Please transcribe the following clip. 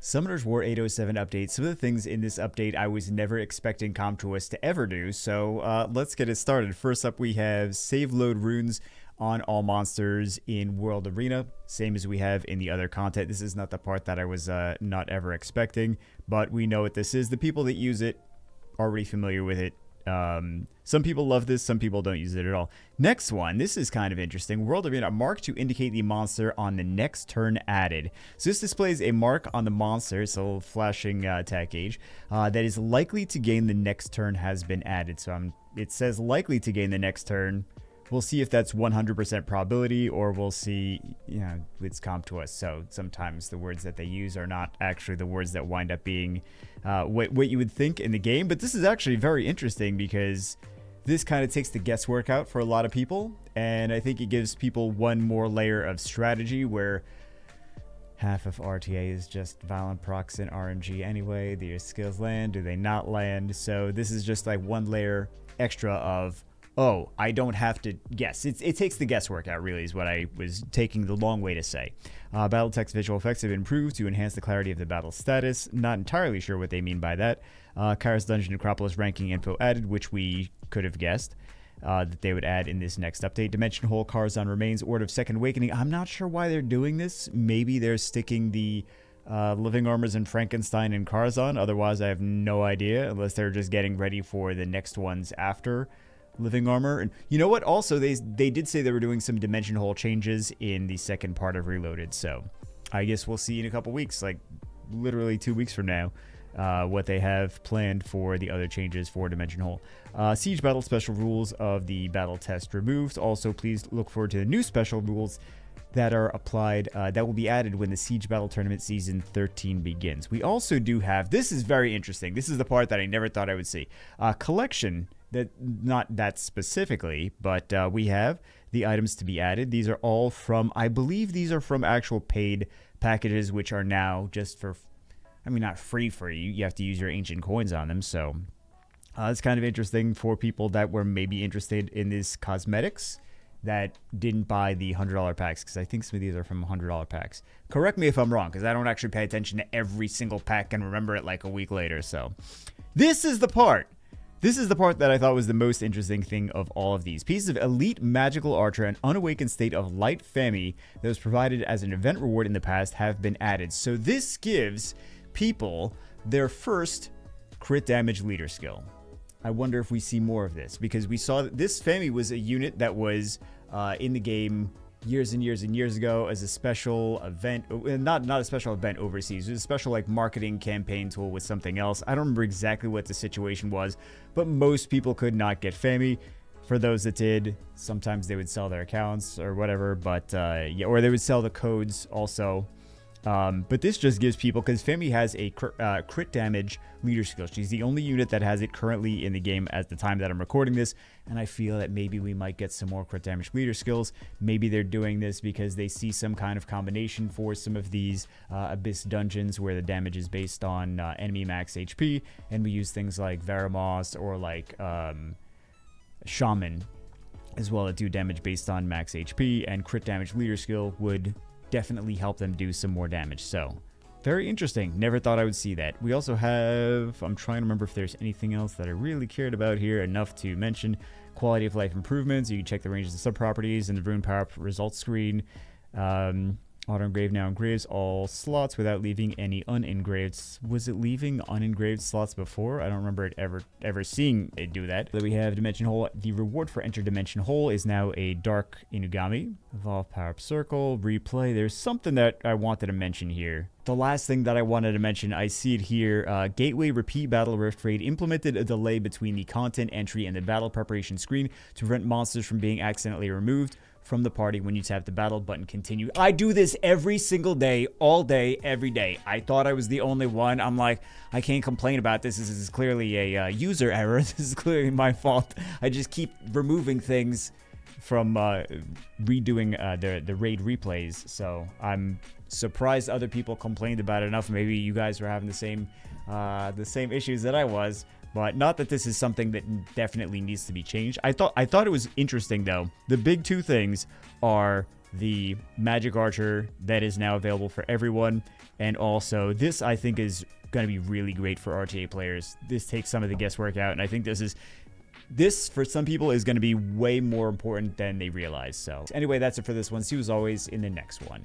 Summoners War 807 update. Some of the things in this update I was never expecting Comtuos to ever do, so let's get it started. First up, we have save load runes on all monsters in World Arena, same as we have in the other content. This is not the part that I was not ever expecting, but we know what this is. The people that use it are already familiar with it. Some people love this, some people don't use it at all. Next one, this is kind of interesting. World Arena, a mark to indicate the monster on the next turn added. So this displays a mark on the monster, so flashing attack gauge, that is likely to gain the next turn has been added. So it says likely to gain the next turn. We'll see if that's 100% probability, or we'll see, it's Comtuos. So sometimes the words that they use are not actually the words that wind up being what you would think in the game. But this is actually very interesting because this kind of takes the guesswork out for a lot of people. And I think it gives people one more layer of strategy where half of RTA is just Violent Procs and RNG anyway. Do your skills land? Do they not land? So this is just like one layer extra of, oh, I don't have to guess. It takes the guesswork out, really, is what I was taking the long way to say. Battle text visual effects have been improved to enhance the clarity of the battle status. Not entirely sure what they mean by that. Kairos Dungeon Necropolis ranking info added, which we could have guessed that they would add in this next update. Dimension Hole, Karazhan Remains, Order of Second Awakening. I'm not sure why they're doing this. Maybe they're sticking the Living Armors and Frankenstein and Karazhan. Otherwise, I have no idea, unless they're just getting ready for the next ones after Living Armor. And you know what? Also, they did say they were doing some Dimension Hole changes in the second part of Reloaded. So I guess we'll see in a couple weeks, like literally 2 weeks from now, what they have planned for the other changes for Dimension Hole. Siege Battle special rules of the battle test removed. Also, please look forward to the new special rules that are applied, that will be added when the Siege Battle Tournament Season 13 begins. We also do have, this is very interesting. This is the part that I never thought I would see. Collection. That not that specifically, but we have the items to be added. These are all from, I believe these are from actual paid packages, which are now just for, not free for you. You have to use your ancient coins on them. So it's kind of interesting for people that were maybe interested in these cosmetics that didn't buy the $100 packs, because I think some of these are from $100 packs. Correct me if I'm wrong, because I don't actually pay attention to every single pack and remember it like a week later. So this is the part. This is the part that I thought was the most interesting thing of all of these. Pieces of Elite Magical Archer and Unawakened State of Light Fami that was provided as an event reward in the past have been added. So this gives people their first crit damage leader skill. I wonder if we see more of this, because we saw that this Fami was a unit that was in the game years and years and years ago as a special event, not a special event overseas. It was a special like marketing campaign tool with something else. I don't remember exactly what the situation was, but most people could not get Fami. For those that did, sometimes they would sell their accounts or whatever, but yeah, or they would sell the codes also. But this just gives people, because Fami has a crit damage leader skill. She's the only unit that has it currently in the game at the time that I'm recording this, and I feel that maybe we might get some more crit damage leader skills. Maybe they're doing this because they see some kind of combination for some of these Abyss dungeons where the damage is based on enemy max HP, and we use things like Veramos or like Shaman as well that do damage based on max HP, and crit damage leader skill would definitely help them do some more damage. So very interesting. Never thought I would see that. We also have, I'm trying to remember if there's anything else that I really cared about here enough to mention. Quality of life improvements. You can check the ranges of sub-properties in the rune power up results screen. Auto engrave now engraves all slots without leaving any unengraved. Was it leaving unengraved slots before? I don't remember it ever seeing it do that. Then we have Dimension Hole. The reward for Enter Dimension Hole is now a Dark Inugami. Evolve Power Up Circle. Replay. There's something that I wanted to mention here. The last thing that I wanted to mention, I see it here. Gateway Repeat Battle Rift Raid implemented a delay between the content entry and the battle preparation screen to prevent monsters from being accidentally removed from the party when you tap the battle button continue. I do this every single day, all day, every day. I thought I was the only one. I'm like, I can't complain about this. This is clearly a user error. This is clearly my fault. I just keep removing things from redoing the raid replays. So I'm surprised other people complained about it enough. Maybe you guys were having the same issues that I was. But not that this is something that definitely needs to be changed. I thought it was interesting though. The big two things are the Magic Archer that is now available for everyone, and also this I think is going to be really great for RTA players. This takes some of the guesswork out, and I think this for some people is going to be way more important than they realize. So anyway, that's it for this one. See you as always in the next one.